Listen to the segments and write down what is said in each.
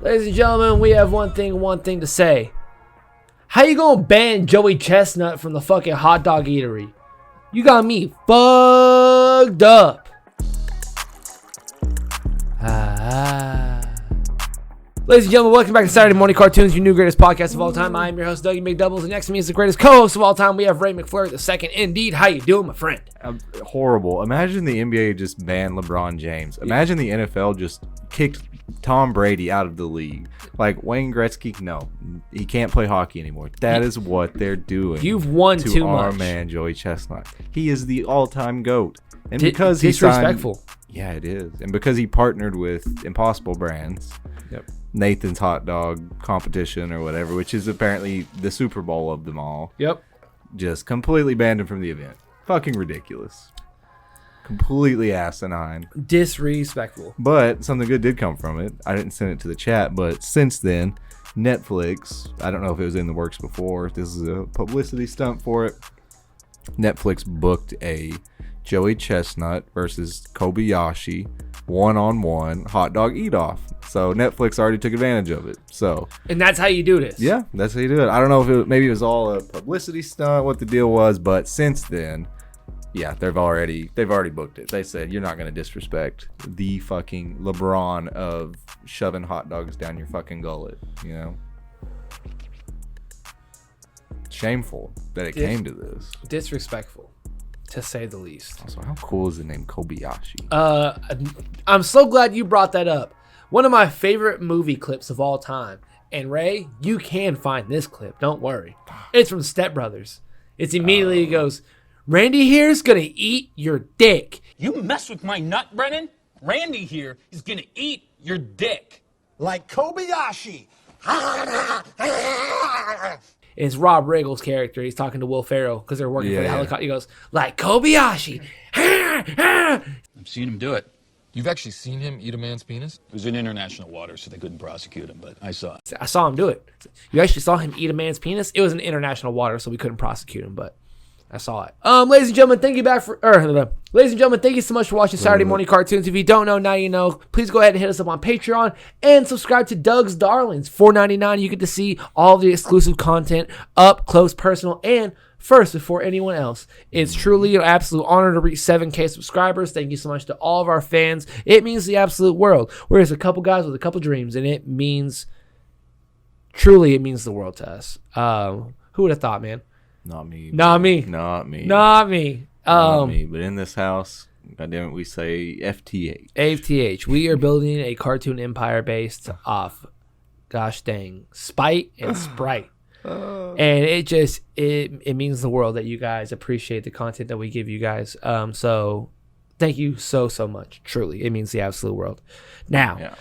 Ladies and gentlemen, we have one thing to say. How you gonna ban Joey Chestnut from the fucking hot dog eatery? You got me fucked up. Ladies and gentlemen, welcome back to Saturday Morning Cartoons, your new greatest podcast of all time. I am your host, Dougie McDoubles, and next to me is the greatest co-host of all time. We have Ray McFlurry the second. Indeed, how you doing, my friend? Horrible. Imagine the NBA just banned LeBron James. Imagine the NFL just kicked Tom Brady out of the league. Like Wayne Gretzky, no, he can't play hockey anymore. That is what they're doing. You've won too much. Our man Joey Chestnut. He is the all-time GOAT, and because he's disrespectful. Yeah, it is, and because he partnered with Impossible Brands. Yep. Nathan's hot dog competition or whatever, which is apparently the Super Bowl of them all. Yep. Just completely banned him from the event. Fucking ridiculous. Completely asinine. Disrespectful. But something good did come from it. I didn't send it to the chat, but since then, Netflix, I don't know if it was in the works before, this is a publicity stunt for it. Netflix booked a Joey Chestnut versus Kobayashi one-on-one hot dog eat-off. So Netflix already took advantage of it. And that's how you do this. Yeah, that's how you do it. I don't know if maybe it was all a publicity stunt, what the deal was, but since then, yeah, they've already booked it. They said you're not going to disrespect the fucking LeBron of shoving hot dogs down your fucking gullet, you know? Shameful that it came to this. Disrespectful, to say the least. Also, how cool is the name Kobayashi? I'm so glad you brought that up. One of my favorite movie clips of all time. And Ray, you can find this clip. Don't worry. It's from Step Brothers. It's immediately it goes, Randy here's gonna eat your dick. You mess with my nut, Brennan? Randy here is gonna eat your dick. Like Kobayashi. It's Rob Riggle's character. He's talking to Will Ferrell because they're working for the helicopter. He goes, like Kobayashi. I've seen him do it. You've actually seen him eat a man's penis? It was in international waters, so they couldn't prosecute him, but I saw it. I saw him do it. You actually saw him eat a man's penis? It was in international water, so we couldn't prosecute him, but I saw it. Ladies and gentlemen, thank you so much for watching Saturday Morning Cartoons. If you don't know, now you know. Please go ahead and hit us up on Patreon and subscribe to Doug's Darlings. $4.99. You get to see all the exclusive content up close, personal, and first before anyone else. It's truly an absolute honor to reach 7K subscribers. Thank you so much to all of our fans. It means the absolute world. We're just a couple guys with a couple dreams, and it means the world to us. Who would have thought, man? Not me. Not me. But in this house, goddamn it, we say FTH. FTH. We are building a cartoon empire based off, gosh dang, spite and sprite. And it means the world that you guys appreciate the content that we give you guys. So thank you so much. Truly, it means the absolute world. Now,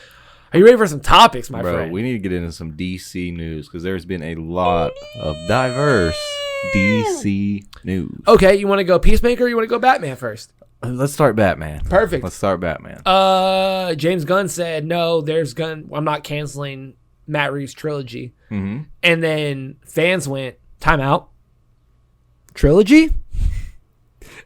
are you ready for some topics, my friend? We need to get into some DC news because there's been a lot of diverse DC news. Okay, you want to go Peacemaker or you want to go Batman first? Let's start Batman. Perfect. Let's start Batman. James Gunn said, no, I'm not canceling Matt Reeves' trilogy. Mm-hmm. And then fans went, timeout. Trilogy?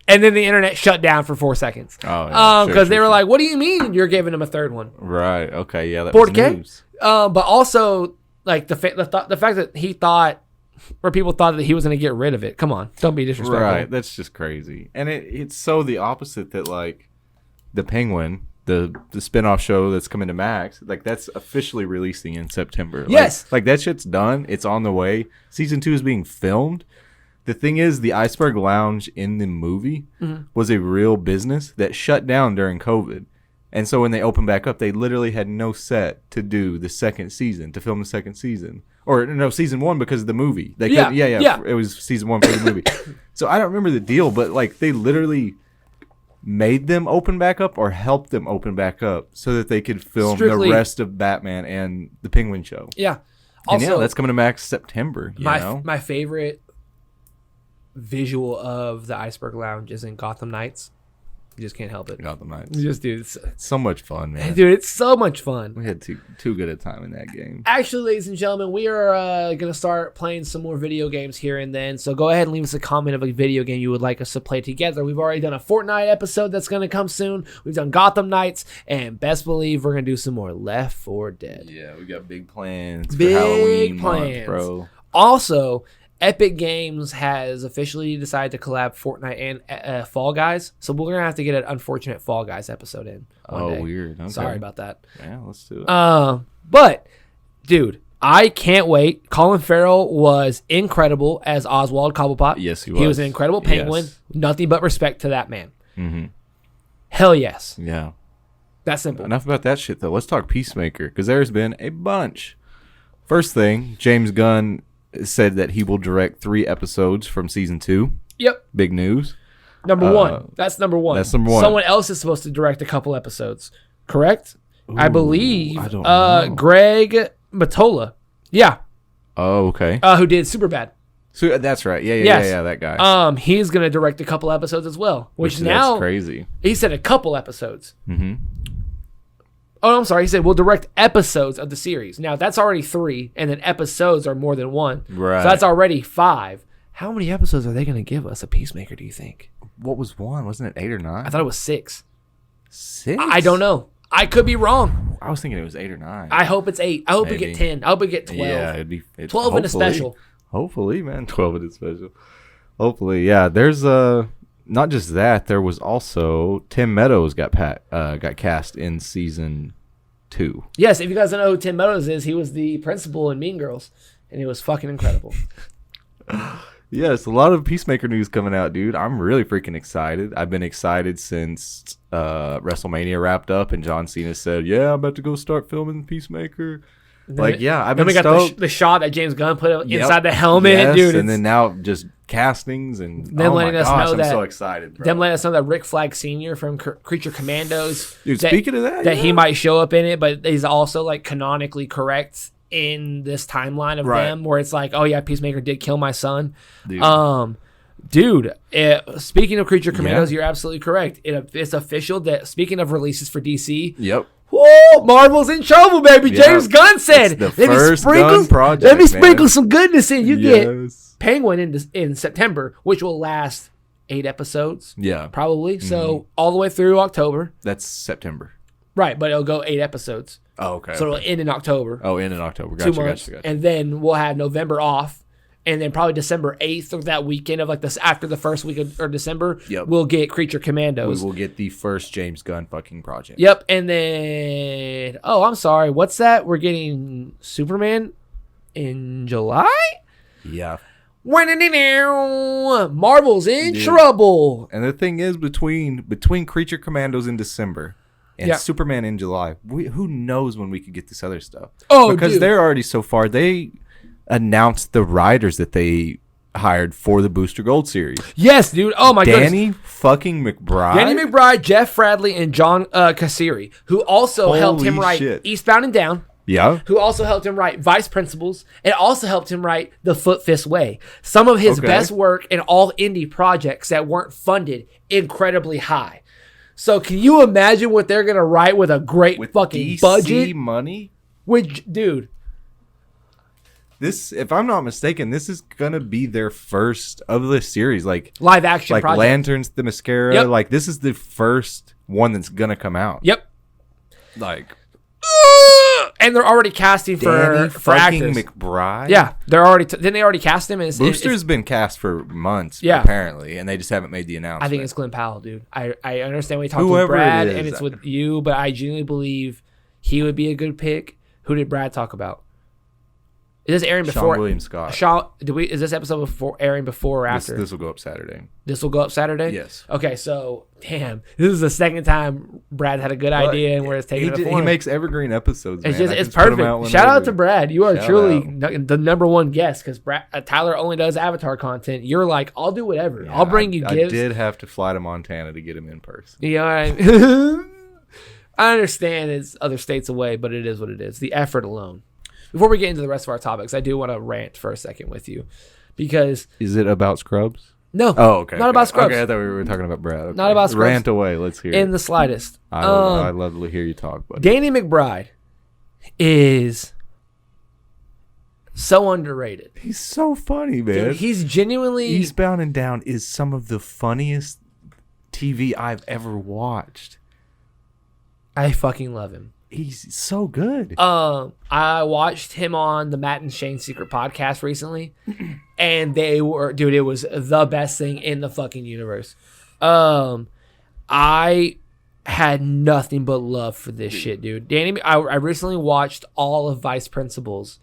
And then the internet shut down for 4 seconds. Oh, yeah. Because they were like, what do you mean you're giving him a third one? Right. Okay. Yeah. That was news. But also, like, the fact that he thought, or people thought that he was going to get rid of it. Come on. Don't be disrespectful. Right. That's just crazy. And it's so the opposite that, like, the Penguin, the spinoff show that's coming to Max, like, that's officially releasing in September. Yes. Like that shit's done. It's on the way. Season 2 is being filmed. The thing is, the Iceberg Lounge in the movie was a real business that shut down during COVID. And so when they opened back up, they literally had no set to do the second season, to film the second season. Or, no, season 1 because of the movie. Yeah. It was season 1 for the movie. So I don't remember the deal, but, like, they literally made them open back up or helped them open back up so that they could film the rest of Batman and the Penguin show. Yeah. Also, that's coming to Max September. My favorite visual of the Iceberg Lounge is in Gotham Knights. You just can't help it. Gotham Knights. You just do. It's so much fun, man. Dude, it's so much fun. We had too good a time in that game. Actually, ladies and gentlemen, we are going to start playing some more video games here and then. So go ahead and leave us a comment of a video game you would like us to play together. We've already done a Fortnite episode that's going to come soon. We've done Gotham Knights, and best believe we're going to do some more Left 4 Dead. Yeah, we got big plans Big for Halloween plans. month, bro. Also, Epic Games has officially decided to collab Fortnite and Fall Guys. So we're going to have to get an unfortunate Fall Guys episode in one day. Weird. Okay. Sorry about that. Yeah, let's do it. But, dude, I can't wait. Colin Farrell was incredible as Oswald Cobblepot. Yes, he was. He was an incredible penguin. Yes. Nothing but respect to that man. Mm-hmm. Hell yes. Yeah. That's simple. Enough about that shit, though. Let's talk Peacemaker, because there's been a bunch. First thing, James Gunn said that he will direct 3 episodes from season 2. Yep. Big news. Number one. That's number one. That's number one. Someone else is supposed to direct a couple episodes. Correct? I believe I don't know. Greg Matola. Yeah. Oh, okay. Who did Superbad. So that's right. Yeah, Yes. that guy. He's going to direct a couple episodes as well. Which now that's crazy. He said a couple episodes. Mm-hmm. Oh, I'm sorry. He said we'll direct episodes of the series. Now, that's already 3, and then episodes are more than 1. Right. So that's already 5. How many episodes are they going to give us of Peacemaker, do you think? What was 1? Wasn't it 8 or 9? I thought it was 6. 6? I don't know. I could be wrong. I was thinking it was 8 or 9. I hope it's 8. I hope we Maybe. get 10. I hope we get 12. Yeah, it'd be 12 in a special. Hopefully, man. 12 in a special. Hopefully, yeah. There's not just that. There was also Tim Meadows got cast in season 2. Yes, if you guys don't know who Tim Meadows is, he was the principal in Mean Girls, and he was fucking incredible. Yes, a lot of Peacemaker news coming out, dude. I'm really freaking excited. I've been excited since WrestleMania wrapped up and John Cena said, "Yeah, I'm about to go start filming Peacemaker." Like, yeah, I've been then we stoked. got the shot that James Gunn put Yep. inside the helmet, Yes, dude. and then now just castings and Them oh letting my us gosh, know I'm that- so excited, bro. Them letting us know that Rick Flag Sr. from Creature Commandos, Dude, speaking of that, he yeah. might show up in it, but he's also like canonically correct in this timeline of Right. them, where it's like, oh yeah, Peacemaker did kill my son. Dude. Speaking of Creature Commandos, Yeah. you're absolutely correct. It's official that speaking of releases for DC, Yep. whoa, Marvel's in trouble, baby. Yeah. James Gunn said, It's the first Gunn project, let me man. sprinkle some goodness in. You get Yes. Penguin in September, which will last 8 episodes, Yeah. probably. So all the way through October. That's September. Right, but it'll go 8 episodes. Oh, okay. So it'll end in October. Oh, in October. 2 Gotcha, months. gotcha. And then we'll have November off. And then probably December 8th or that weekend of like this after the first week of or December, Yep. we'll get Creature We Commandos. will get the first James Gunn fucking project. Yep. And then, oh, I'm sorry. What's that? We're getting Superman in July? Yeah. Marvel's in Dude. trouble. And the thing is, between Creature Commandos in December and Yeah. Superman in July, who knows when we could get this other stuff? Oh, because dude. they're already so far. They announced the writers that they hired for the Booster Gold series. Yes, dude. Oh, my goodness. Danny fucking McBride. Danny McBride, Jeff Bradley, and John Cassiri, who also helped him Holy write shit. Eastbound and Down. Yeah. Who also helped him write Vice Principals, and also helped him write The Foot Fist Way. Some of his Okay. best work in all indie projects that weren't funded incredibly high. So can you imagine what they're going to write with a great With fucking DC budget? money. Which, dude, This, if I'm not mistaken, this is gonna be their first of the series. Like live action project. Lanterns, the Mascara. Yep. Like this is the first one that's gonna come out. Yep. Like And they're already casting Danny for fucking actors. McBride. Yeah, they're already. Didn't they already cast him? Booster's been cast for months, Yeah. apparently, and they just haven't made the announcement. I think it's Glenn Powell, dude. I understand we talked Whoever with Brad, it is. and it's with you, but I genuinely believe he would be a good pick. Who did Brad talk about? Is this airing before? Sean William Scott. Is this episode airing before or after? This will go up Saturday. This will go up Saturday? Yes. Okay, so, damn. This is the second time Brad had a good idea and where it's taking it He forward. makes evergreen episodes. It's man. just, I it's just put 'em out perfect. Shout out to whenever. Brad. You are Shout truly out. the number one guest because Tyler only does Avatar content. You're like, I'll do whatever. I'll bring you I gifts. did have to fly to Montana to get him in person. You know what I mean? I understand it's other states away, but it is what it is. The effort alone. Before we get into the rest of our topics, I do want to rant for a second with you because Is it about Scrubs? No. Oh, okay. Not about Scrubs. Okay, I thought we were talking about Brad. Okay. Not about Scrubs. Rant away. Let's hear in it. the slightest. I'd love to hear you talk, buddy. Danny McBride is so underrated. He's so funny, man. Dude, he's genuinely... Eastbound and Down is some of the funniest TV I've ever watched. I fucking love him. He's so good. I watched him on the Matt and Shane Secret Podcast recently, and they were, dude, it was the best thing in the fucking universe. I had nothing but love for this shit, dude. Danny, I recently watched all of Vice Principals.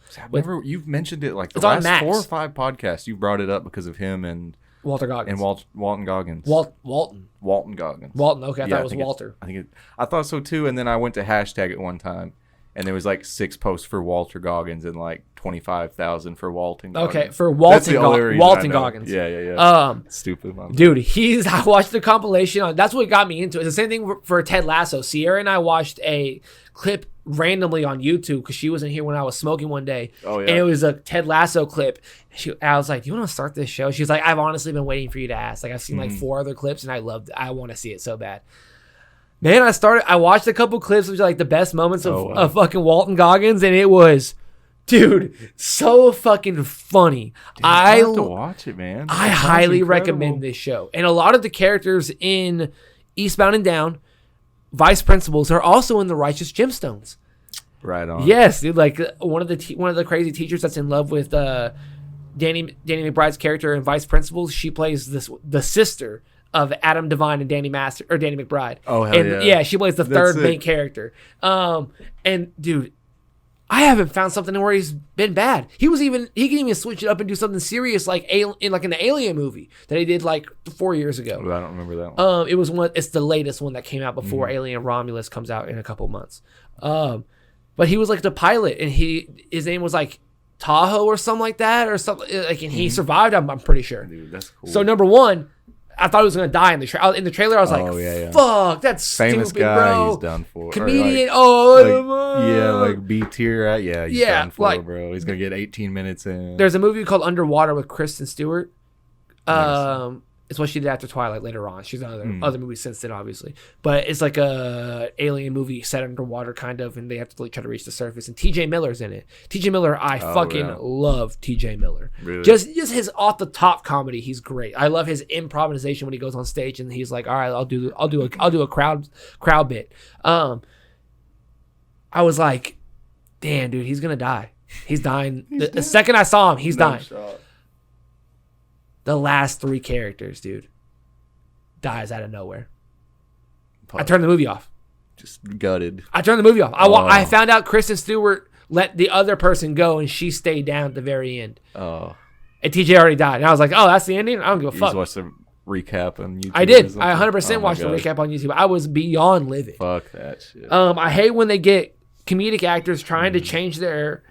You've mentioned it like the It's on last Max. 4 or 5 podcasts. You brought it up because of him and Walter Goggins. and Walton Goggins. Walton. Goggins. Walton. Okay, I Yeah, thought it was Walter. I thought so too. And then I went to hashtag it one time, and there was like 6 posts for Walter Goggins and like 25,000 for Walton Goggins. Okay, for That's the only reason I Walton know. Goggins. Yeah. Stupid, mom. Dude, I watched the compilation on. That's what got me into it. It's the same thing for Ted Lasso. Sierra and I watched a clip randomly on YouTube because she wasn't here when I was smoking one day. Oh, yeah. And it was a Ted Lasso clip. I was like, "Do you want to start this show?" She was like, "I've honestly been waiting for you to ask. Like, I've seen like 4 other clips, and I want to see it so bad." Man, I watched a couple clips of like the best moments of fucking Walton Goggins, and it was, dude, so fucking funny. Dude, I have to watch it, man. I highly recommend this show. And a lot of the characters in Eastbound and Down, Vice Principals, are also in the Righteous Gemstones. Right on. Yes, dude. Like one of the crazy teachers that's in love with Danny McBride's character in Vice Principals. She plays the sister of Adam Devine and Danny McBride. Oh, hell and, yeah. Yeah, she plays the third main character. And dude, I haven't found something where he's been bad. He can even switch it up and do something serious like in the Alien movie that he did like 4 years ago. Oh, I don't remember that one. It's the latest one that came out before Alien Romulus comes out in a couple months. But he was like the pilot, and his name was like Tahoe or something like that, or something like, and he survived. I'm pretty sure. Dude, that's cool. So number one, I thought he was gonna die in the trailer. I was like, "Fuck, that's famous stupid, guy. bro." He's done for. Comedian. Like B tier. He's done for, like, bro. He's gonna get 18 minutes in. There's a movie called Underwater with Kristen Stewart. It's what she did after Twilight later on. She's done other movies since then, obviously. But it's like a alien movie set underwater, kind of, and they have to like, try to reach the surface. And T.J. Miller's in it. T.J. Miller, I love T.J. Miller. Really? Just his off the top comedy, he's great. I love his improvisation when he goes on stage and he's like, "All right, I'll do a crowd bit." I was like, "Damn, dude, he's gonna die. He's dying." The second I saw him, he's dying. Shot. The last 3 characters, dude, dies out of nowhere. I turned the movie off. Just gutted. I turned the movie off. I found out Kristen Stewart let the other person go, and she stayed down at the very end. Oh. And TJ already died. And I was like, "Oh, that's the ending? I don't give a fuck." You just watched the recap on YouTube? I did. I 100% watched the recap on YouTube. I was beyond livid. Fuck that shit. I hate when they get comedic actors trying to change their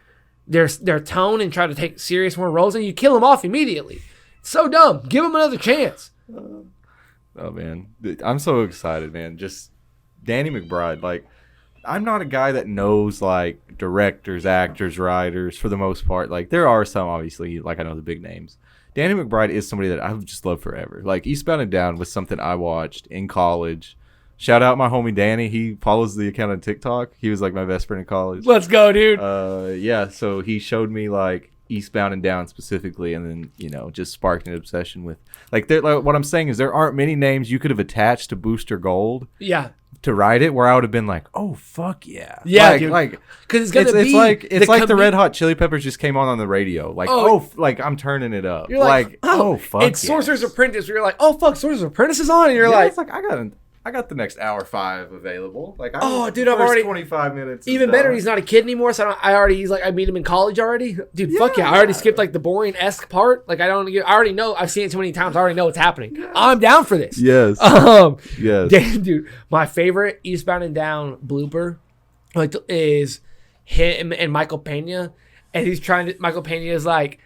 tone and try to take serious more roles, and you kill them off immediately. So dumb. Give him another chance. Oh, man. I'm so excited, man. Just Danny McBride. Like, I'm not a guy that knows, like, directors, actors, writers, for the most part. Like, there are some, obviously, like, I know the big names. Danny McBride is somebody that I've just loved forever. Like, Eastbound and Down was something I watched in college. Shout out my homie Danny. He follows the account on TikTok. He was, like, my best friend in college. Let's go, dude. Yeah, so he showed me, like, Eastbound and Down specifically, and then just sparked an obsession with like what I'm saying is there aren't many names you could have attached to Booster Gold to write it where I would have been like, oh fuck yeah, like because it's like the Red Hot Chili Peppers just came on the radio, like like I'm turning it up, you're like oh fuck, it's Sorcerer's Apprentice, where you're like, oh fuck, Sorcerer's Apprentice is on, and you're like, it's like I got the next hour 5 available. Like, dude, I've already 25 minutes. Even better, he's not a kid anymore. So I meet him in college already. Dude, fuck yeah! I already skipped like the boring-esque part. Like I already know. I've seen it too many times. I already know what's happening. I'm down for this. Yes. Yes. Damn, dude, my favorite Eastbound and Down blooper, is him and Michael Pena, and he's trying to. Michael Pena is like,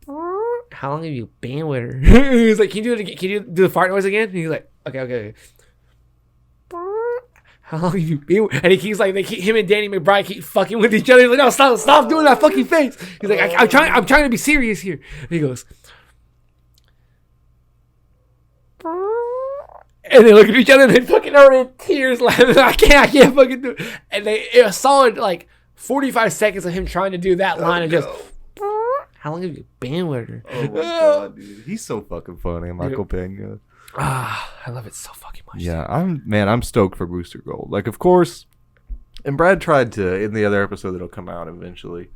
"How long have you been with her?" He's like, "Can you do it again? Can you do the fart noise again?" And he's like, "Okay." How long have you been? And he keeps like him and Danny McBride keep fucking with each other. He's like, "No, stop doing that fucking face." He's like, I'm trying to be serious here. And he goes, And they look at each other and they fucking are in tears laughing. I can't fucking do it. And it was solid like 45 seconds of him trying to do that line and just, how long have you been with her? Oh my god, dude. He's so fucking funny, Michael Pena. I love it so fucking much. Yeah, I'm stoked for Booster Gold. Like, of course, and Brad tried to, in the other episode that'll come out eventually,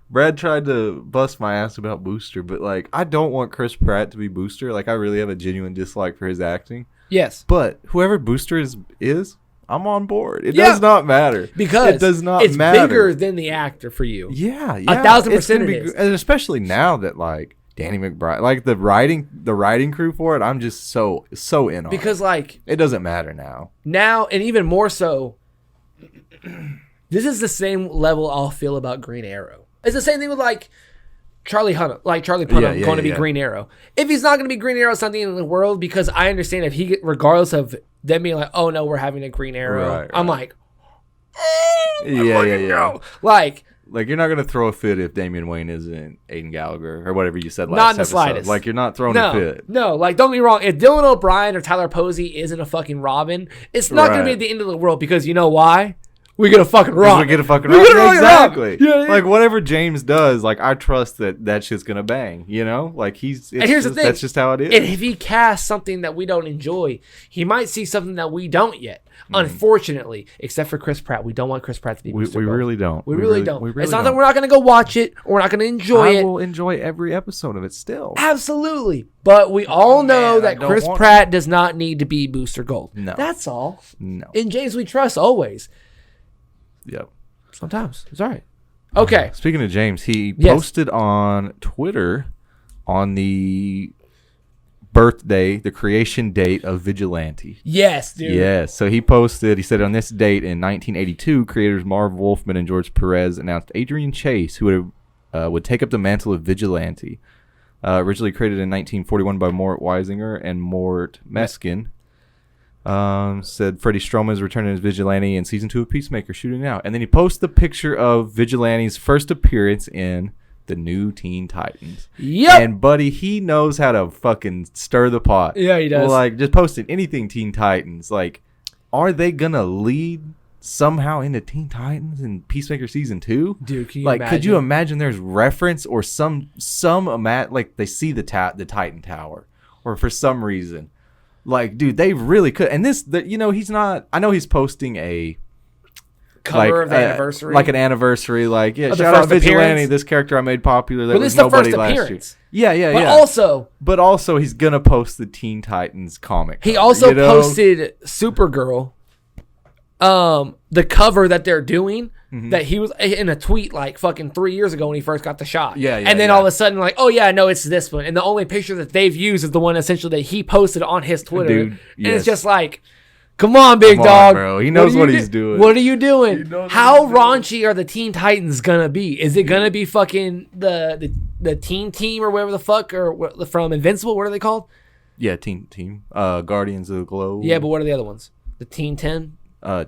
Brad tried to bust my ass about Booster, but like, I don't want Chris Pratt to be Booster. Like, I really have a genuine dislike for his acting. Yes. But whoever Booster is I'm on board. It does not matter. Because it does not it's matter. bigger than the actor for you. Yeah. 1,000% it is. And especially now that like Danny McBride, like the writing crew for it, I'm just so in on because it. Like it doesn't matter now. Now, and even more so, this is the same level I'll feel about Green Arrow. It's the same thing with like Charlie Hunnam, going to be Green Arrow. If he's not going to be Green Arrow, something in the world, because I understand if he, regardless of them being like, oh no, we're having a Green Arrow, right. I'm like, yeah. Like you're not going to throw a fit if Damian Wayne isn't Aiden Gallagher or whatever you said last not in the episode. slightest. Like, you're not throwing a fit. No, like, don't get me wrong. If Dylan O'Brien or Tyler Posey isn't a fucking Robin, it's not going to be at the end of the world, because you know why? We get a fucking Robin. We get a fucking Robin. Exactly. Yeah. Like, whatever James does, like, I trust that shit's going to bang, you know? Like, and here's the thing. That's just how it is. And if he casts something that we don't enjoy, he might see something that we don't yet. Unfortunately, except for Chris Pratt. We don't want Chris Pratt to be Booster Gold. Really don't. We really don't. It's not that we're not going to go watch it or we're not going to enjoy it. I will enjoy every episode of it still. Absolutely. But we all know that Chris Pratt does not need to be Booster Gold. No. That's all. No. In James we trust always. Yep. Sometimes. It's all right. Okay. Speaking of James, he posted on Twitter on the birthday, the creation date of Vigilante. Yes, dude. Yes. So he posted, he said, on this date in 1982, creators Marv Wolfman and George Perez announced Adrian Chase, who would take up the mantle of Vigilante. Originally created in 1941 by Mort Weisinger and Mort Meskin. Said Freddie Stroma is returning as Vigilante in season 2 of Peacemaker, shooting out. And then he posts the picture of Vigilante's first appearance in the new Teen Titans. Yep. And buddy, he knows how to fucking stir the pot. Yeah, he does. Like, just posting anything Teen Titans. Like, are they gonna lead somehow into Teen Titans in Peacemaker season 2? Dude, can you like, imagine? could you imagine there's reference or some like they see the Titan Tower, or for some reason. Like, dude, they really could. And he's not. I know he's posting a cover of the anniversary, like an anniversary. Like, yeah, shout out Vigilante, this character I made popular. That was nobody last year. Yeah. But also, he's gonna post the Teen Titans comic. He also posted Supergirl, the cover that they're doing. Mm-hmm. That he was in a tweet like fucking 3 years ago when he first got the shot. And then all of a sudden, like, oh yeah, no, it's this one. And the only picture that they've used is the one essentially that he posted on his Twitter. Dude, and it's just like, come on, big dog, bro. He knows what he's doing. What are you doing? How raunchy are the Teen Titans gonna be? Is it gonna be fucking the Teen Team or whatever the fuck, or from Invincible? What are they called? Yeah, Teen Team. Guardians of the Globe. Yeah, but what are the other ones? The Teen 10?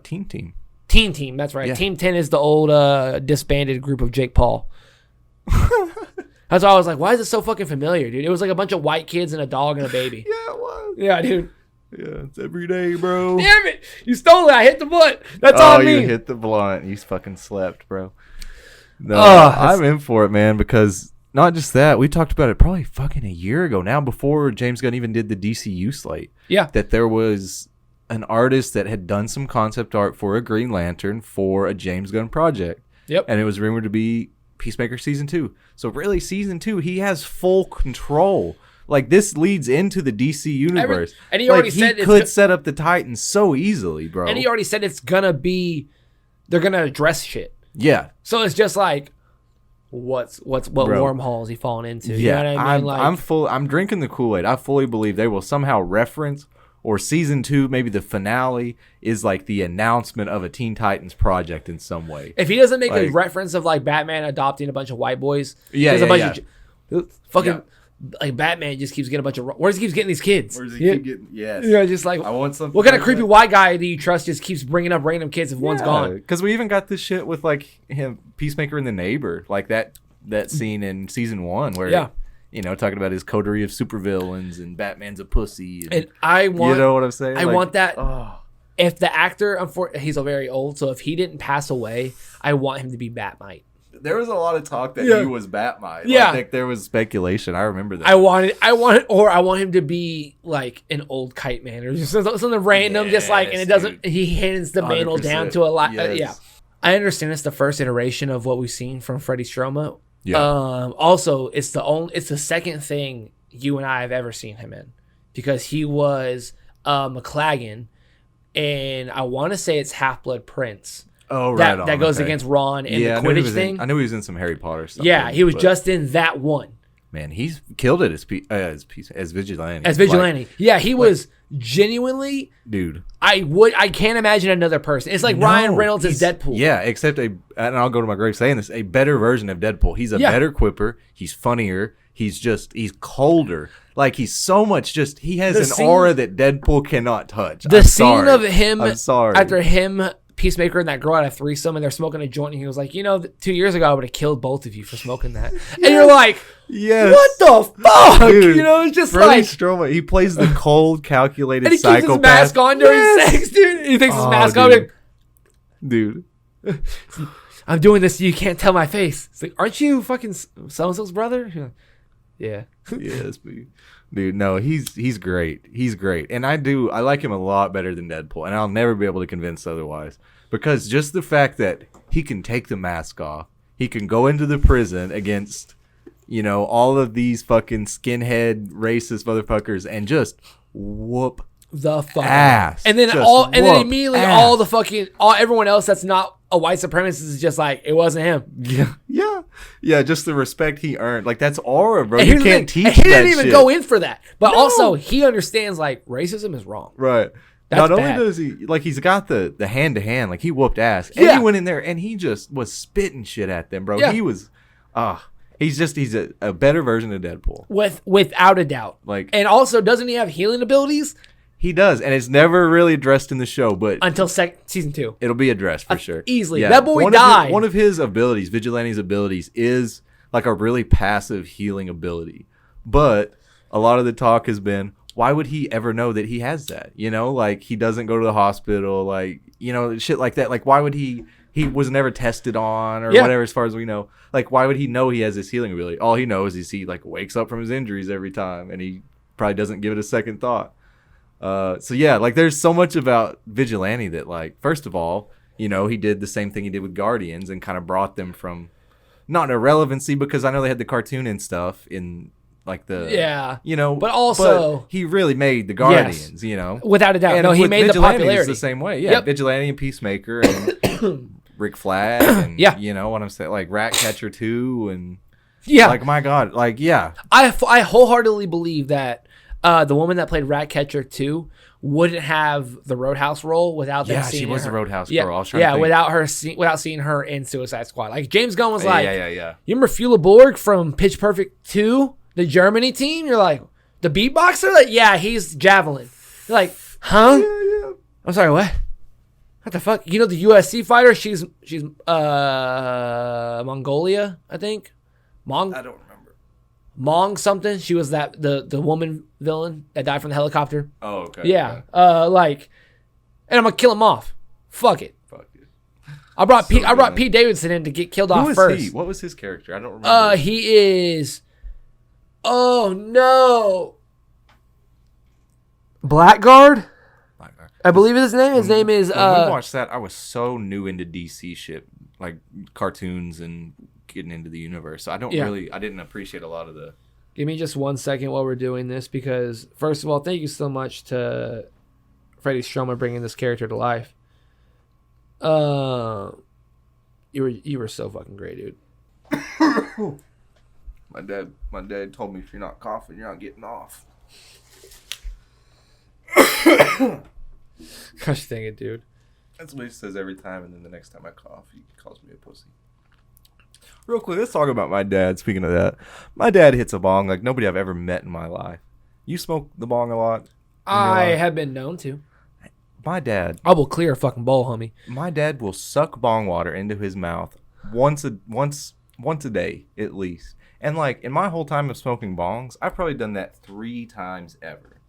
Teen Team. Teen Team, that's right. Yeah. Team 10 is the old disbanded group of Jake Paul. That's why I was like, why is it so fucking familiar, dude? It was like a bunch of white kids and a dog and a baby. Yeah, it was. Yeah, dude. Yeah, it's every day, bro. Damn it. You stole it. I hit the blunt. That's all I mean. Oh, you hit the blunt. You fucking slept, bro. No, I'm in for it, man, because not just that. We talked about it probably fucking a year ago now, before James Gunn even did the DCU slate. Yeah. That there was an artist that had done some concept art for a Green Lantern for a James Gunn project. Yep. And it was rumored to be Peacemaker season 2. So really, season 2, he has full control. Like, this leads into the DC universe. And he already said he could set up the Titans so easily, bro. And he already said it's gonna be, they're gonna address shit. Yeah. So it's just like, what wormhole is he falling into? Yeah. You know what I mean? I'm drinking the Kool-Aid. I fully believe they will somehow reference, or season 2, maybe the finale, is like the announcement of a Teen Titans project in some way. If he doesn't make a reference of like Batman adopting a bunch of white boys, like Batman just keeps getting a bunch of. Where does he keep getting these kids? Where does he keep getting? Yes. Yeah, just like, I want something. What kind of creepy white guy do you trust just keeps bringing up random kids if one's gone? Because we even got this shit with like him, Peacemaker and the neighbor, like that scene in season 1 where talking about his coterie of supervillains and Batman's a pussy. And I want, you know what I'm saying? I want that. If the actor, he's very old, so if he didn't pass away, I want him to be Batmite. There was a lot of talk that he was Batmite. Yeah. I think there was speculation. I remember that. I want him to be like an old kite man or just something random, just like, and it doesn't, he hands the mantle down to a lot. Yeah. I understand it's the first iteration of what we've seen from Freddie Stroma. Yeah. Also, it's the second thing you and I have ever seen him in, because he was McLagan, and I want to say it's Half-Blood Prince. Oh, right. That goes against Ron in the Quidditch thing. I knew he was in some Harry Potter stuff. Yeah, he was just in that one. Man, he's killed it as Vigilante. As Vigilante. He was genuinely, dude. I can't imagine another person. It's like Ryan Reynolds as Deadpool. Yeah, except and I'll go to my grave saying this, a better version of Deadpool. He's a better quipper. He's funnier. He's colder. Like, he's so much he has an aura that Deadpool cannot touch. The scene of him, after him, Peacemaker and that girl had a threesome and they're smoking a joint, and he was like, 2 years ago I would have killed both of you for smoking that. And you're like, yes. What the fuck? Dude, it's just Freddie Stroma, he plays the cold, calculated and he psychopath. keeps his mask on during sex, dude. He takes his mask off. Dude. I'm doing this so you can't tell my face. It's like, aren't you fucking so-and-so's brother? Yeah. Yes, dude. No, he's great. He's great. And I like him a lot better than Deadpool. And I'll never be able to convince otherwise. Because just the fact that he can take the mask off, he can go into the prison against, all of these fucking skinhead racist motherfuckers and just whoop the fuck ass. And then immediately everyone else that's not a white supremacist is just like, it wasn't him. Yeah, just the respect he earned. Like, that's aura, bro. You can't teach that shit. He didn't even go in for that. But also, he understands, like, racism is wrong. Right. Not only does he, like, he's got the hand-to-hand. Like, he whooped ass. And he went in there, and he just was spitting shit at them, bro. Yeah. He was, he's a better version of Deadpool. Without a doubt. Like, and also, doesn't he have healing abilities? He does, and it's never really addressed in the show, but until season 2, it'll be addressed for sure. Easily, that boy died. One of his abilities, Vigilante's abilities, is like a really passive healing ability. But a lot of the talk has been, why would he ever know that he has that? Like, he doesn't go to the hospital, like, shit like that. Like, why would he was never tested on or whatever, as far as we know. Like, why would he know he has this healing ability? All he knows is he like wakes up from his injuries every time, and he probably doesn't give it a second thought. Like, there's so much about Vigilante that, like, first of all, he did the same thing he did with Guardians and kind of brought them from not irrelevancy, because I know they had the cartoon and stuff in, like, but also he really made the Guardians, without a doubt. And he made Vigilante the popularity the same way. Yeah, Vigilante and Peacemaker and Rick Flag and you know what I'm saying, like Ratcatcher 2 and like, my God, like, I wholeheartedly believe that the woman that played Ratcatcher 2 wouldn't have the Roadhouse role without them seeing her. Yeah, she was the Roadhouse girl. I was trying to think. without seeing her in Suicide Squad. Like, James Gunn was like, yeah. You remember Fula Borg from Pitch Perfect 2, the Germany team? You're like, the beatboxer? Like, yeah, he's Javelin. You're like, huh? Yeah. I'm sorry, what? What the fuck? You know the USC fighter? She's Mongolia, I think. I don't remember. Mong something. She was the woman villain that died from the helicopter. Oh, okay. Yeah. Okay. And I'm gonna kill him off. Fuck it. I brought Pete Davidson in to get killed off first. He? What was his character? I don't remember. He is. Oh no. Blackguard? I believe his name. His name is. When we watched that, I was so new into DC shit, like cartoons and getting into the universe. So I didn't appreciate a lot of the. Give me just 1 second while we're doing this, because first of all, thank you so much to Freddie Stroma bringing this character to life. You were so fucking great, dude. My dad told me, if you're not coughing, you're not getting off. Gosh dang it, dude. That's what he says every time, and then the next time I cough, he calls me a pussy. Real quick, let's talk about my dad. Speaking of that, my dad hits a bong like nobody I've ever met in my life. You smoke the bong a lot? I have been known to. My dad. I will clear a fucking bowl, homie. My dad will suck bong water into his mouth once once a day at least. And like in my whole time of smoking bongs, I've probably done that 3 times ever.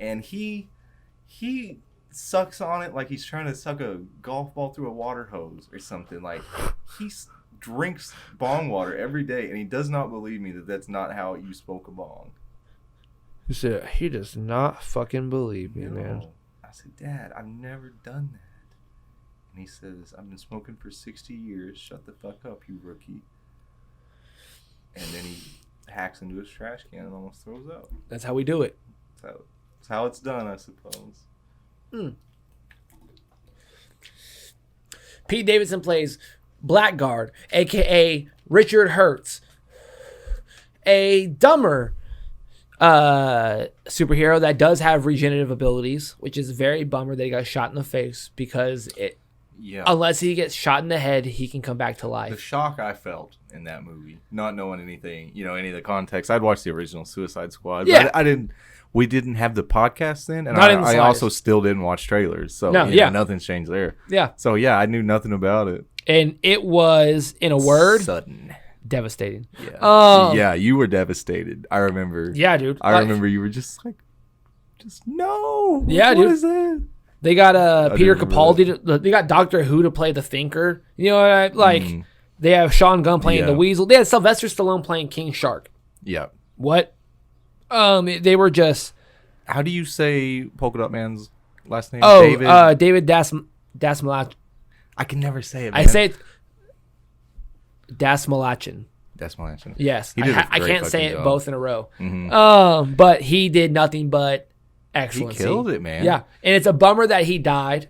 And he sucks on it like he's trying to suck a golf ball through a water hose or something. Like he drinks bong water every day, and he does not believe me that that's not how you smoke a bong. He said he does not fucking believe me, man. I said, Dad, I've never done that. And he says, I've been smoking for 60 years. Shut the fuck up, you rookie. And then he hacks into his trash can and almost throws up. That's how we do it. That's how it's done, I suppose. Pete Davidson plays Blackguard, a.k.a. Richard Hertz, a dumber superhero that does have regenerative abilities, which is very bummer that he got shot in the face because unless he gets shot in the head, he can come back to life. The shock I felt in that movie, not knowing anything, any of the context. I'd watched the original Suicide Squad, but we didn't have the podcast then, and I also still didn't watch trailers, so nothing's changed there. Yeah. So I knew nothing about it. And it was, in a word, sudden. Devastating. Yeah. You were devastated. I remember. Yeah, dude. I remember you were just like, no. Yeah, what dude. Is that? They got Peter Capaldi. They got Doctor Who to play the Thinker. You know what I like? They have Sean Gunn playing the Weasel. They had Sylvester Stallone playing King Shark. Yeah. What? They were just. How do you say Polka Dot Man's last name? David Dasmalachin. I can never say it, man. I say it. Dasmalachin. Dasmalachin. Yes. I can't say it both in a row. Mm-hmm. But he did nothing but excellency. He killed it, man. Yeah. And it's a bummer that he died.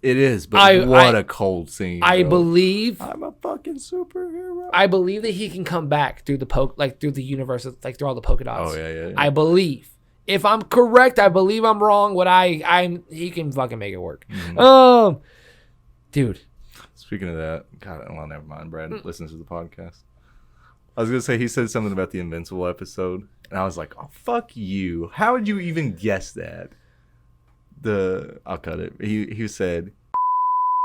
It is, but what a cold scene. I believe I'm a fucking superhero. I believe that he can come back through through the universe, like through all the polka dots. Oh yeah. I believe. If I'm correct, I believe I'm wrong. He can fucking make it work. Mm-hmm. Dude. Speaking of that, God, well, never mind. Brad listens to the podcast. I was gonna say he said something about the Invincible episode, and I was like, "Oh, fuck you! How would you even guess that?" I'll cut it. He said,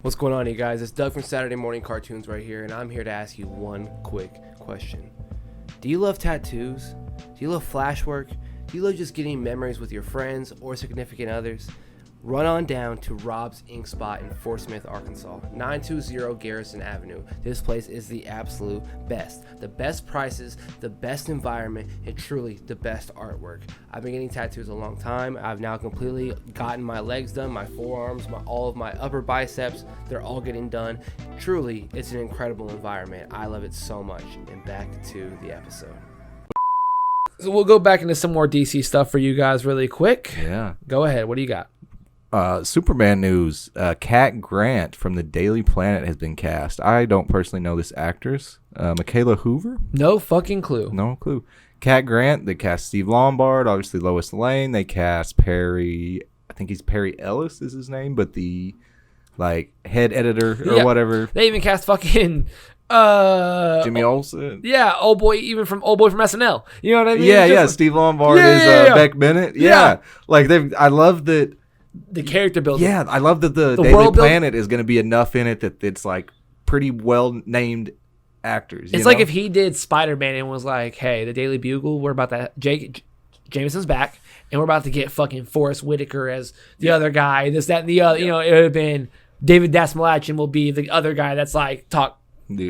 "What's going on, you guys? It's Doug from Saturday Morning Cartoons right here, and I'm here to ask you one quick question. Do you love tattoos? Do you love flash work? Do you love just getting memories with your friends or significant others? Run on down to Rob's Ink Spot in Fort Smith, Arkansas, 920 Garrison Avenue. This place is the absolute best. The best prices, the best environment, and truly the best artwork. I've been getting tattoos a long time. I've now completely gotten my legs done, my forearms, all of my upper biceps. They're all getting done. Truly, it's an incredible environment. I love it so much. And back to the episode. So we'll go back into some more DC stuff for you guys really quick. Yeah. Go ahead. What do you got? Superman news. Cat Grant from the Daily Planet has been cast. I don't personally know this actress. Michaela Hoover? No fucking clue. No clue. Cat Grant. They cast Steve Lombard, obviously Lois Lane. They cast Perry. I think he's Perry Ellis is his name, but the head editor or whatever. They even cast fucking Jimmy Olsen. Yeah, old boy from SNL. You know what I mean? Yeah. Steve Lombard is Beck Bennett. Yeah. I love that. The character building. Yeah, I love that the Daily Planet is going to be enough in it that it's pretty well named actors. It's like if he did Spider-Man and was like, "Hey, the Daily Bugle, we're about to Jameson's back, and we're about to get fucking Forrest Whitaker as the other guy. This, that, and the other." It would have been David Dasmalachin will be the other guy that's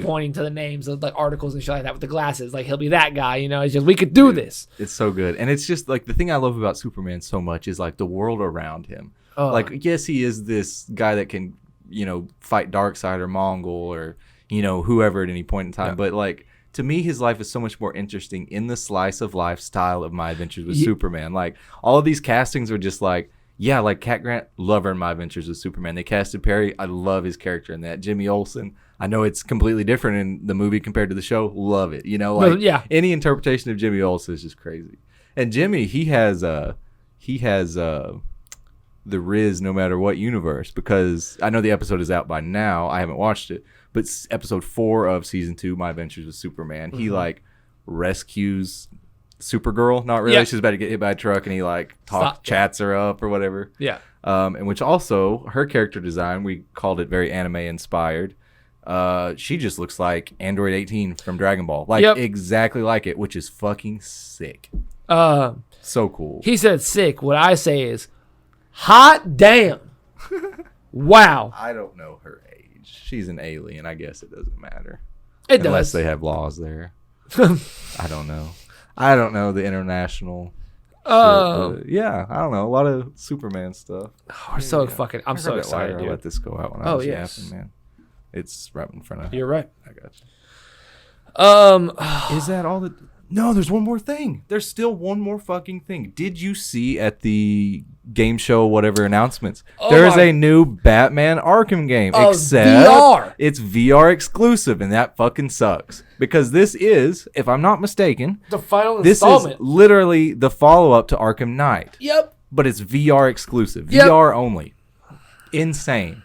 pointing to the names of articles and shit like that with the glasses. He'll be that guy. It's just we could do this. It's so good, and it's just the thing I love about Superman so much is the world around him. Yes, he is this guy that can, fight Darkseid or Mongol or, whoever at any point in time. Yeah. But to me, his life is so much more interesting in the slice of life style of My Adventures with Superman. All of these castings are just Cat Grant, love her in My Adventures with Superman. They casted Perry. I love his character in that. Jimmy Olsen. I know it's completely different in the movie compared to the show. Love it. Any interpretation of Jimmy Olsen is just crazy. And Jimmy, he has the Rizz no matter what universe, because I know the episode is out by now. I haven't watched it, but it's episode 4 of season 2, My Adventures with Superman. Mm-hmm. He rescues Supergirl. Not really. Yeah. She's about to get hit by a truck, and he chats her up or whatever. Yeah. And which also her character design, we called it very anime inspired. She just looks like Android 18 from Dragon Ball. Like, exactly like it, which is fucking sick. So cool. He said sick. What I say is, hot damn. Wow. I don't know her age. She's an alien. I guess it doesn't matter. It does. Unless they have laws there. I don't know. I don't know the international... yeah, I don't know. A lot of Superman stuff. Oh, we're so fucking... I'm so excited, dude. I let this go out when I was yapping, man. It's right in front of... You're right. I got you. Is that all the... No, there's one more thing. There's still one more fucking thing. Did you see at the game show, whatever announcements? There's a new Batman Arkham game. Except VR. It's VR exclusive, and that fucking sucks. Because this is, if I'm not mistaken, the final this installment. Is literally the follow-up to Arkham Knight. Yep. But it's VR exclusive. Yep. VR only. Insane.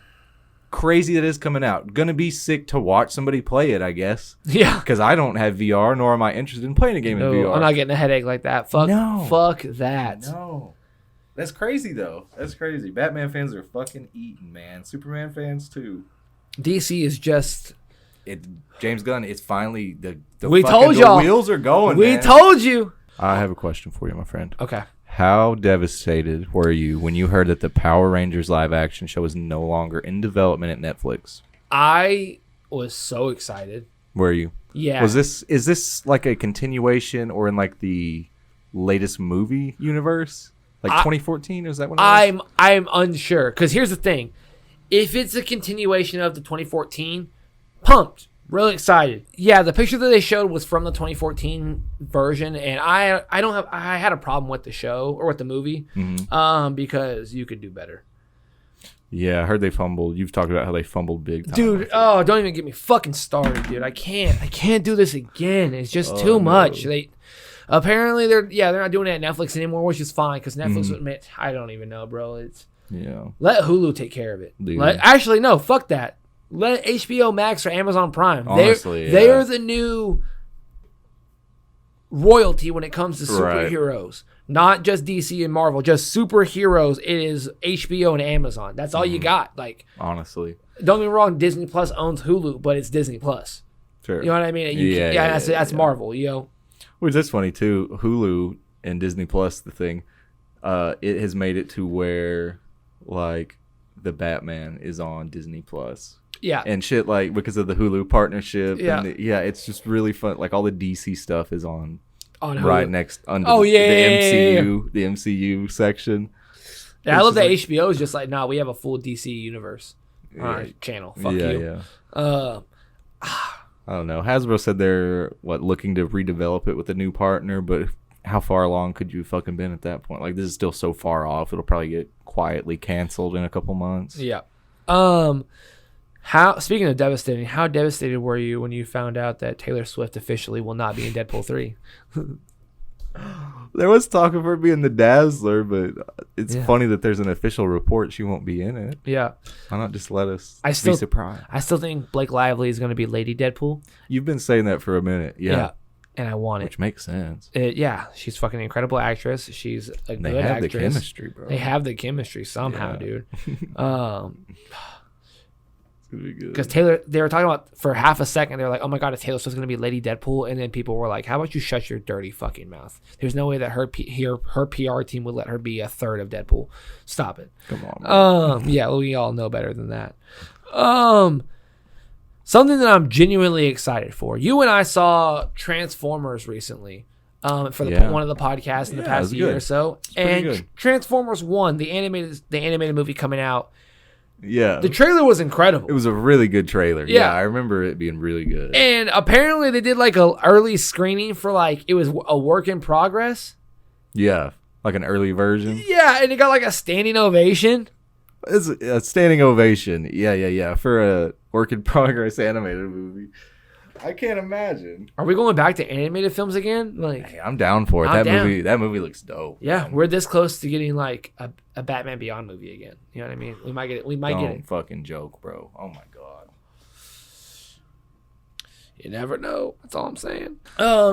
Crazy that it's coming out. Gonna be sick to watch somebody play it, I guess. Yeah. Because I don't have VR, nor am I interested in playing a game in VR. I'm not getting a headache like that. Fuck that. No. That's crazy, though. That's crazy. Batman fans are fucking eating, man. Superman fans, too. DC is just... James Gunn, it's finally... We told y'all. The wheels are going, We man. told you. I have a question for you, my friend. Okay. How devastated were you when you heard that the Power Rangers live action show is no longer in development at Netflix? I was so excited. Were you? Yeah. Is this like a continuation or in like the latest movie universe? Like 2014? Is that what it was? I'm unsure. Because here's the thing. If it's a continuation of the 2014, pumped. Really excited. Yeah, the picture that they showed was from the 2014 version, and I had a problem with the show or with the movie, because you could do better. Yeah, I heard they fumbled. You've talked about how they fumbled big time. Dude, don't even get me fucking started, dude. I can't do this again. It's just too much. They're not doing it at Netflix anymore, which is fine because Netflix would admit, I don't even know, bro. Let Hulu take care of it. Actually, no, fuck that. Let HBO Max or Amazon Prime. Honestly, they are the new royalty when it comes to superheroes. Not just DC and Marvel, just superheroes. It is HBO and Amazon. That's all you got. Like, honestly, don't get me wrong. Disney Plus owns Hulu, but it's Disney Plus. Sure. You know what I mean? That's Marvel. You know. Which is funny too. Hulu and Disney Plus, the thing, it has made it to where like the Batman is on Disney Plus. Yeah. And shit, like, because of the Hulu partnership. Yeah. And it's just really fun. Like, all the DC stuff is on Hulu. Right next under the MCU, the MCU section. Yeah, I love that HBO is just like, we have a full DC universe on our channel. Fuck you. Yeah. I don't know. Hasbro said they're, looking to redevelop it with a new partner, but how far along could you have fucking been at that point? Like, this is still so far off. It'll probably get quietly canceled in a couple months. Yeah. Speaking of devastating, how devastated were you when you found out that Taylor Swift officially will not be in Deadpool 3? There was talk of her being the Dazzler, but it's funny that there's an official report she won't be in it. Yeah. Why not just let us be surprised? I still think Blake Lively is going to be Lady Deadpool. You've been saying that for a minute. Yeah. And I want it. Which makes sense. She's fucking incredible actress. She's a good actress. They have the chemistry, bro. They have the chemistry somehow, dude. Because they were talking about for half a second, they were like, oh my god, is Taylor Swift going to be Lady Deadpool? And then people were like, how about you shut your dirty fucking mouth? There's no way that her PR team would let her be a third of Deadpool. Stop it. Come on, man. We all know better than that. Something that I'm genuinely excited for. You and I saw Transformers recently for one of the podcasts in the past year or so. And Transformers 1, the animated movie coming out. Yeah. The trailer was incredible. It was a really good trailer. Yeah. I remember it being really good. And apparently they did like a early screening for it was a work in progress. Yeah. Like an early version. Yeah. And it got like a standing ovation. It's a standing ovation. Yeah. For a work in progress animated movie. I can't imagine. Are we going back to animated films again? Hey, I'm down for it. That movie looks dope. Yeah, man. We're this close to getting like a Batman Beyond movie again. You know what I mean? We might get it. Don't fucking joke, bro. Oh my god. You never know. That's all I'm saying.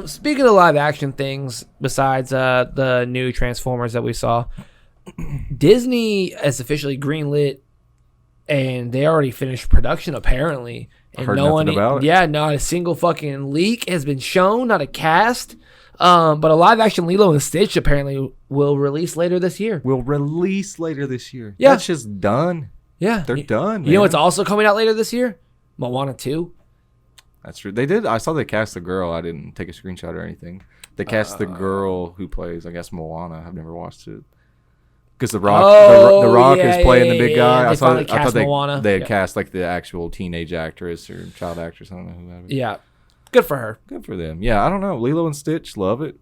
Speaking of live action things, besides the new Transformers that we saw, Disney has officially greenlit, and they already finished production apparently. And Heard no nothing about it. Yeah, not a single fucking leak has been shown, not a cast. But a live action Lilo and Stitch apparently will release later this year. Yeah. That's just done. Yeah. They're done, You know man. what's also coming out later this year? Moana 2. That's true. They did. I saw they cast the girl. I didn't take a screenshot or anything. They cast the girl who plays, I guess, Moana. I've never watched it. Because the Rock, the Rock is playing the big guy. I thought they had cast like the actual teenage actress or child actress. I don't know who that is. Yeah. Good for her. Good for them. Yeah, I don't know. Lilo and Stitch, love it.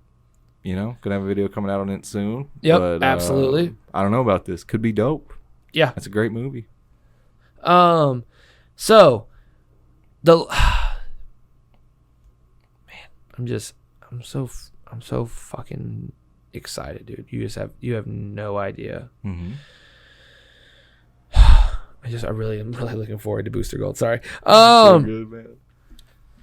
You know, gonna have a video coming out on it soon. Yep, but, absolutely. I don't know about this. Could be dope. Yeah. That's a great movie. So the man, I'm so fucking excited, dude. You have no idea. Mm-hmm. I'm really looking forward to Booster Gold. Sorry. So good, man.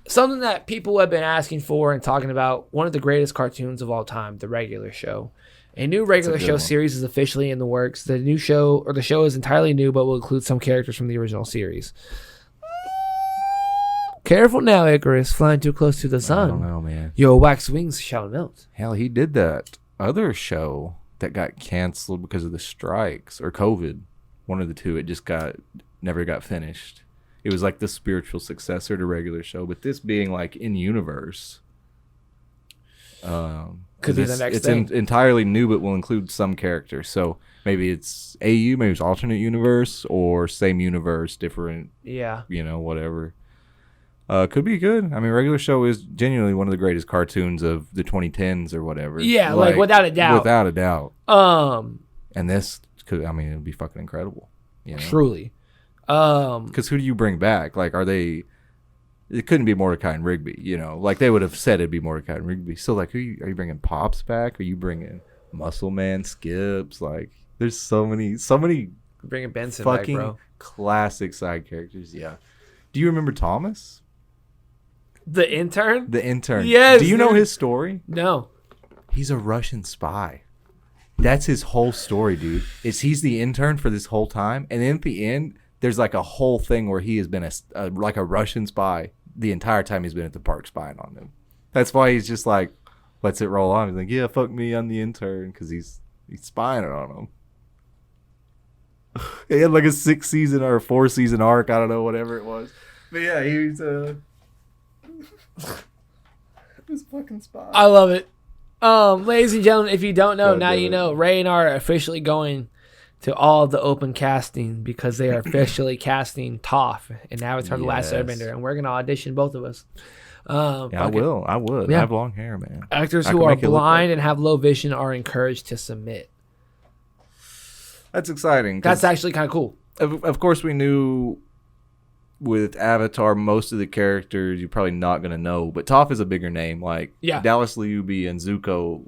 Something that people have been asking for and talking about, one of the greatest cartoons of all time, The Regular Show. A new regular show series is officially in the works. The show is entirely new, but will include some characters from the original series. Careful now, Icarus, flying too close to the sun. I don't know, man. Your wax wings shall melt. Hell, he did that other show that got canceled because of the strikes or COVID. One of the two. It just never got finished. It was like the spiritual successor to Regular Show, but this being like in universe. Could be the next thing. It's entirely new, but will include some characters. So maybe it's AU, maybe it's alternate universe, or same universe, different. Yeah. You know, whatever. Could be good. I mean, Regular Show is genuinely one of the greatest cartoons of the 2010s or whatever. Yeah, like without a doubt. Without a doubt. And this could, I mean, it would be fucking incredible. You know? Truly. Because who do you bring back? Like, it couldn't be Mordecai and Rigby, you know? Like, they would have said it'd be Mordecai and Rigby. So, like, are you bringing Pops back? Are you bringing Muscle Man, Skips? Like, there's so many bringing Benson fucking back, bro. Classic side characters, yeah. Do you remember Thomas? The intern? The intern. Yes. Do you know his story? No. He's a Russian spy. That's his whole story, dude. He's the intern for this whole time, and then at the end, there's like a whole thing where he has been like a Russian spy the entire time he's been at the park spying on them. That's why he's just like lets it roll on. He's like, yeah, fuck me, I'm the intern, because he's spying on them. He had like a 6-season or a 4-season arc, I don't know, whatever it was. But yeah, he's this fucking spy. I love it. Ladies and gentlemen, if you don't know, now you know. Ray and I are officially going to all of the open casting because they are officially casting Toph in Avatar: The Last Airbender, and we're gonna audition both of us. I would. Yeah. I have long hair, man. Actors who are blind and have low vision are encouraged to submit. That's exciting. That's actually kind of cool. Of course, we knew with Avatar, most of the characters you're probably not going to know. But Toph is a bigger name. Like Dallas Liubi and Zuko,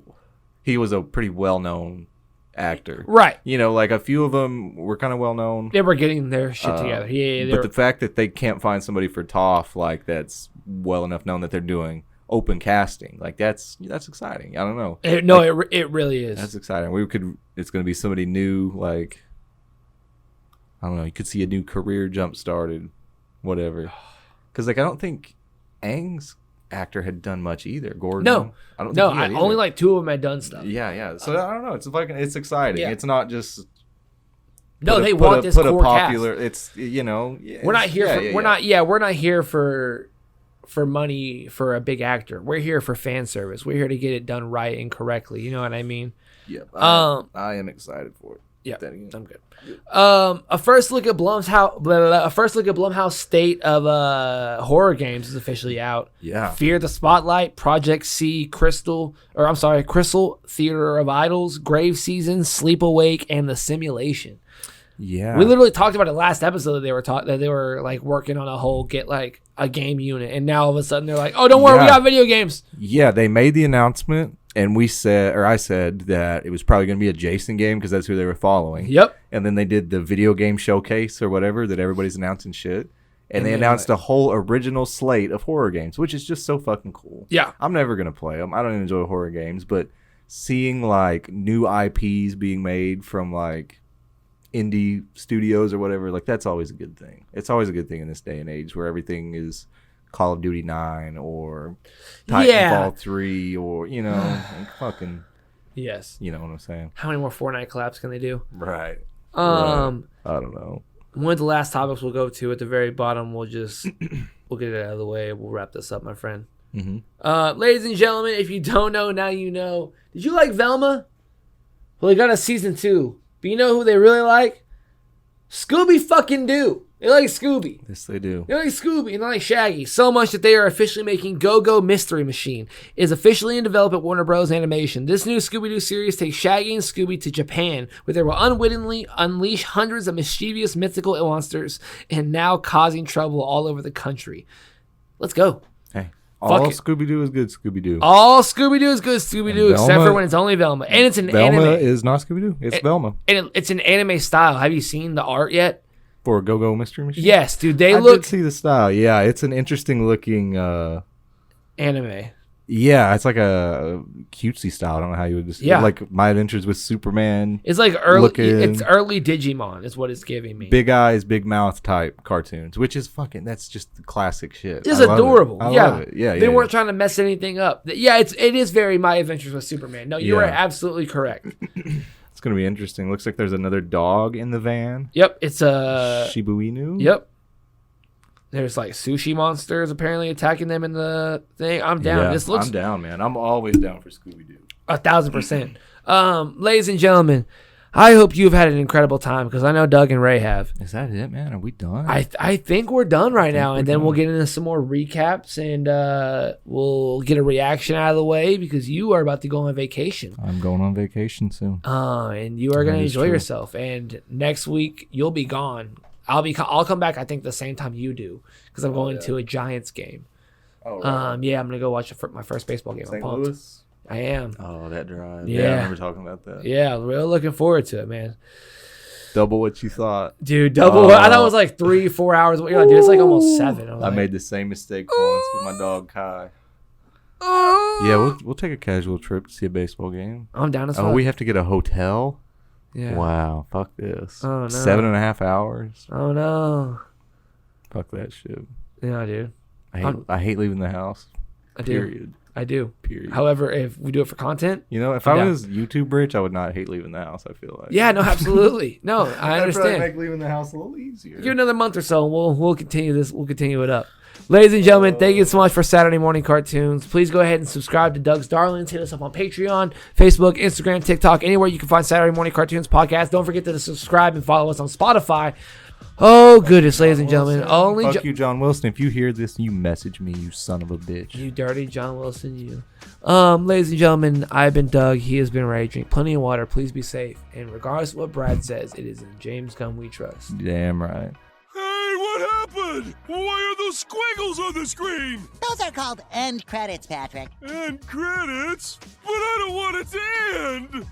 he was a pretty well-known actor. Right. You know, like a few of them were kind of well-known. They were getting their shit together. But the fact that they can't find somebody for Toph, like that's well enough known that they're doing open casting, like that's exciting. I don't know. It really is. That's exciting. It's going to be somebody new, like, I don't know, you could see a new career jump started, whatever. Because, like, I don't think Aang's actor had done much either. Gordon. No. I don't think he had only either. like 2 of them had done stuff. Yeah. So, I don't know. It's exciting. Yeah. It's not just... They want this core popular, cast. It's, you know... We're not here we're not here for money for a big actor. We're here for fan service. We're here to get it done right and correctly. You know what I mean? Yeah. I am excited for it. Yeah, I'm good. A first look at Blumhouse state of horror games is officially out. Yeah. Fear the Spotlight, Project C, Crystal Theater of Idols, Grave Season, Sleep Awake, and The Simulation. Yeah. We literally talked about it last episode that they were like working on a game unit, and now all of a sudden they're like, oh, don't worry, we got video games. Yeah, they made the announcement, and I said that it was probably going to be a Jason game because that's who they were following. Yep. And then they did the video game showcase or whatever that everybody's announcing shit. And they announced a whole original slate of horror games, which is just so fucking cool. Yeah. I'm never going to play them. I don't enjoy horror games, but seeing like new IPs being made from like indie studios or whatever, like that's always a good thing. It's always a good thing in this day and age where everything is Call of Duty 9 or Titanfall 3 or, you know, like fucking, yes. you know what I'm saying? How many more Fortnite collabs can they do? Right. Right. I don't know. One of the last topics we'll go to at the very bottom, we'll get it out of the way. We'll wrap this up, my friend. Mm-hmm. Ladies and gentlemen, if you don't know, now you know. Did you like Velma? Well, they got a season 2. But you know who they really like? Scooby fucking Doo. They like Scooby. Yes, they do. They like Scooby and they like Shaggy. So much that they are officially making Go-Go Mystery Machine. It is officially in development at Warner Bros. Animation. This new Scooby-Doo series takes Shaggy and Scooby to Japan, where they will unwittingly unleash hundreds of mischievous mythical monsters and now causing trouble all over the country. Let's go. Hey, all Scooby-Doo is good Scooby-Doo. All Scooby-Doo is good Scooby-Doo, except for when it's only Velma. And it's an anime. Velma is not Scooby-Doo. It's Velma. And it's an anime style. Have you seen the art yet? For a Go-Go Mystery Machine? Yes, dude. I did see the style. Yeah, it's an interesting looking anime. Yeah, it's like a cutesy style. I don't know how you would just like My Adventures with Superman. It's like early Digimon is what it's giving me. Big eyes, big mouth type cartoons, which is that's just the classic shit. It's adorable. I love it. Yeah, they weren't trying to mess anything up. Yeah, it is very My Adventures with Superman. No, you are absolutely correct. It's gonna be interesting. Looks like there's another dog in the van. Yep, it's a Shiba Inu. Yep. There's like sushi monsters apparently attacking them in the thing. I'm down. Yeah, I'm down, man. I'm always down for Scooby-Doo. 1,000%. Ladies and gentlemen, I hope you've had an incredible time because I know Doug and Ray have. Is that it, man? Are we done? I think we're done right now, and then we'll get into some more recaps and we'll get a reaction out of the way because you are about to go on vacation. I'm going on vacation soon. And you are going to enjoy yourself. And next week you'll be gone. I'll come back I think the same time you do because I'm going to a Giants game. Oh, right. Yeah, I'm gonna go watch my first baseball game. St. Louis. I am. Oh, that drive. Yeah, I remember talking about that. Yeah, real looking forward to it, man. Double what you thought, dude. Double. I thought it was like 3-4 hours. You're like, dude, it's like almost 7. I made the same mistake once with my dog Kai. Yeah, we'll take a casual trip to see a baseball game. I'm down as fuck. Oh, we have to get a hotel. Yeah. Wow. Fuck this. Oh no. 7.5 hours. Oh no. Fuck that shit. Yeah, dude. I hate leaving the house. I do. Period. I do. Period. However, if we do it for content, you know, if I was YouTube rich, I would not hate leaving the house. I feel like. Yeah. No. Absolutely. No. I understand. Make leaving the house a little easier. Give another month or so, and we'll continue this. We'll continue it up. Ladies and gentlemen, thank you so much for Saturday Morning Cartoons. Please go ahead and subscribe to Doug's Darlings. Hit us up on Patreon, Facebook, Instagram, TikTok, anywhere you can find Saturday Morning Cartoons podcast. Don't forget to subscribe and follow us on Spotify. Oh, goodness, ladies and gentlemen. Fuck you, John Wilson. If you hear this, you message me, you son of a bitch. You dirty John Wilson, you. Ladies and gentlemen, I've been Doug. He has been Ray. Drink plenty of water. Please be safe. And regardless of what Brad says, it is in James Gunn we trust. Damn right. What happened? Why are those squiggles on the screen? Those are called end credits, Patrick. End credits? But I don't want it to end!